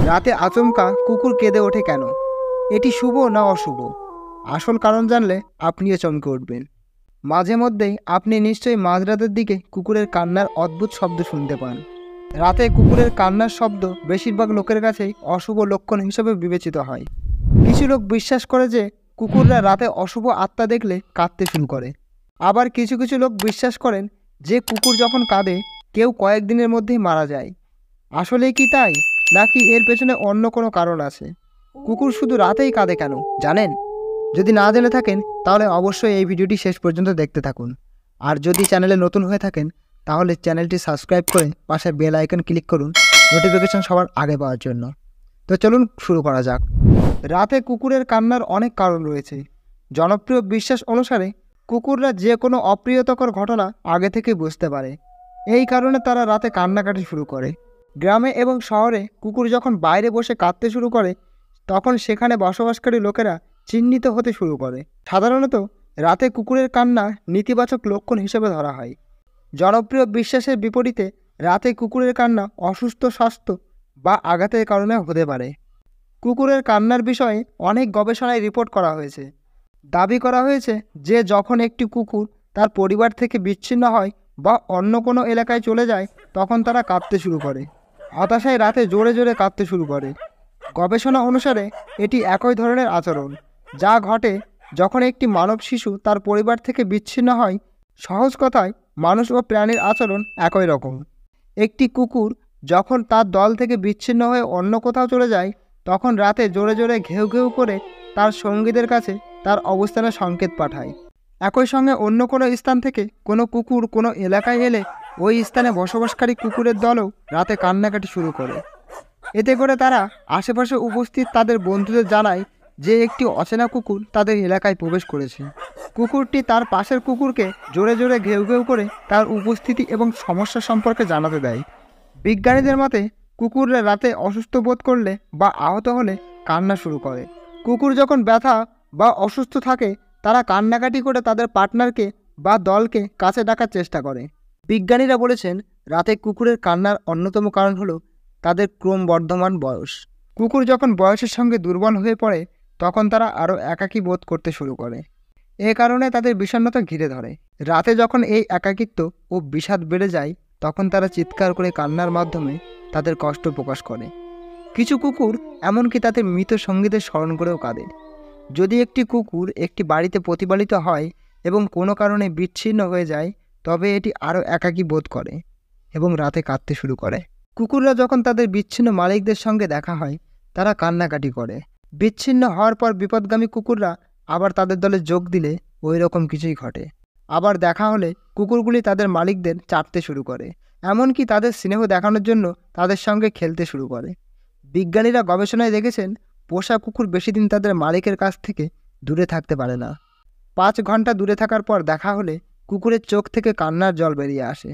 রাতে আচমকা কুকুর কেঁদে ওঠে কেন? এটি শুভ না অশুভ? আসল কারণ জানলে আপনিও চমকে উঠবেন। মাঝে মধ্যেই আপনি নিশ্চয়ই মাঝরাতের দিকে কুকুরের কান্নার অদ্ভুত শব্দ শুনতে পান। রাতে কুকুরের কান্নার শব্দ বেশিরভাগ লোকের কাছেই অশুভ লক্ষণ হিসেবে বিবেচিত হয়। কিছু লোক বিশ্বাস করে যে কুকুররা রাতে অশুভ আত্মা দেখলে কাঁদতে শুরু করে। আবার কিছু কিছু লোক বিশ্বাস করেন যে কুকুর যখন কাঁদে কেউ কয়েকদিনের মধ্যেই মারা যায়। আসলে কি তাই, নাকি এর পেছনে অন্য কোনো কারণ আছে? কুকুর শুধু রাতেই কাঁদে কেন জানেন? যদি না জেনে থাকেন তাহলে অবশ্যই এই ভিডিওটি শেষ পর্যন্ত দেখতে থাকুন। আর যদি চ্যানেলে নতুন হয়ে থাকেন তাহলে চ্যানেলটি সাবস্ক্রাইব করে পাশে বেল আইকন ক্লিক করুন নোটিফিকেশন সবার আগে পাওয়ার জন্য। তো চলুন শুরু করা যাক। রাতে কুকুরের কান্নার অনেক কারণ রয়েছে। জনপ্রিয় বিশ্বাস অনুসারে কুকুররা যে কোনো অপ্রিয়তকর ঘটনা আগে থেকে বুঝতে পারে। এই কারণে তারা রাতে কান্নাকাটি শুরু করে। গ্রামে এবং শহরে কুকুর যখন বাইরে বসে কাঁদতে শুরু করে তখন সেখানে বসবাসকারী লোকেরা চিহ্নিত হতে শুরু করে। সাধারণত রাতে কুকুরের কান্না নেতিবাচক লক্ষণ হিসেবে ধরা হয়। জনপ্রিয় বিশ্বাসের বিপরীতে রাতে কুকুরের কান্না অসুস্থ স্বাস্থ্য বা আঘাতের কারণে হতে পারে। কুকুরের কান্নার বিষয়ে অনেক গবেষণায় রিপোর্ট করা হয়েছে। দাবি করা হয়েছে যে যখন একটি কুকুর তার পরিবার থেকে বিচ্ছিন্ন হয় বা অন্য কোনো এলাকায় চলে যায় তখন তারা কাঁদতে শুরু করে। হতাশায় রাতে জোরে জোরে কাঁদতে শুরু করে। গবেষণা অনুসারে এটি একই ধরনের আচরণ যা ঘটে যখন একটি মানব শিশু তার পরিবার থেকে বিচ্ছিন্ন হয়। সহজ কথায় মানুষ ও প্রাণীর আচরণ একই রকম। একটি কুকুর যখন তার দল থেকে বিচ্ছিন্ন হয়ে অন্য কোথাও চলে যায় তখন রাতে জোরে জোরে ঘেউ ঘেউ করে তার সঙ্গীদের কাছে তার অবস্থানের সংকেত পাঠায়। একই সঙ্গে অন্য কোনো স্থান থেকে কোনো কুকুর কোনো এলাকায় এলে ওই স্থানে বসবাসকারী কুকুরের দলও রাতে কান্নাকাটি শুরু করে। এতে করে তারা আশেপাশে উপস্থিত তাদের বন্ধুদের জানায় যে একটি অচেনা কুকুর তাদের এলাকায় প্রবেশ করেছে। কুকুরটি তার পাশের কুকুরকে জোরে জোরে ঘেউ ঘেউ করে তার উপস্থিতি এবং সমস্যা সম্পর্কে জানাতে দেয়। বিজ্ঞানীদের মতে কুকুররা রাতে অসুস্থ বোধ করলে বা আহত হলে কান্না শুরু করে। কুকুর যখন ব্যথা বা অসুস্থ থাকে তারা কান্নাকাটি করে তাদের পার্টনারকে বা দলকে কাছে ডাকার চেষ্টা করে। বিজ্ঞানীরা বলেছেন রাতে কুকুরের কান্নার অন্যতম কারণ হলো তাদের ক্রমবর্ধমান বয়স। কুকুর যখন বয়সের সঙ্গে দুর্বল হয়ে পড়ে তখন তারা আরও একাকী বোধ করতে শুরু করে। এ কারণে তাদের বিষণ্ণতা ঘিরে ধরে। রাতে যখন এই একাকিত্ব ও বিষাদ বেড়ে যায় তখন তারা চিৎকার করে কান্নার মাধ্যমে তাদের কষ্ট প্রকাশ করে। কিছু কুকুর এমনকি তাদের মৃত সঙ্গীদের স্মরণ করেও কাঁদে। যদি একটি কুকুর একটি বাড়িতে প্রতিপালিত হয় এবং কোনো কারণে বিচ্ছিন্ন হয়ে যায় তবে এটি আরও একাকী বোধ করে এবং রাতে কাঁদতে শুরু করে। কুকুররা যখন তাদের বিচ্ছিন্ন মালিকদের সঙ্গে দেখা হয় তারা কান্নাকাটি করে। বিচ্ছিন্ন হওয়ার পর বিপদগামী কুকুররা আবার তাদের দলে যোগ দিলে ওই রকম কিছুই ঘটে। আবার দেখা হলে কুকুরগুলি তাদের মালিকদের চাটতে শুরু করে, এমনকি তাদের স্নেহ দেখানোর জন্য তাদের সঙ্গে খেলতে শুরু করে। বিজ্ঞানীরা গবেষণায় দেখেছেন পোষা কুকুর বেশি দিন তাদের মালিকের কাছ থেকে দূরে থাকতে পারে না। 5 ঘন্টা দূরে থাকার পর দেখা হলে কুকুরের চোখ থেকে কান্নার জল বেরিয়ে আসে।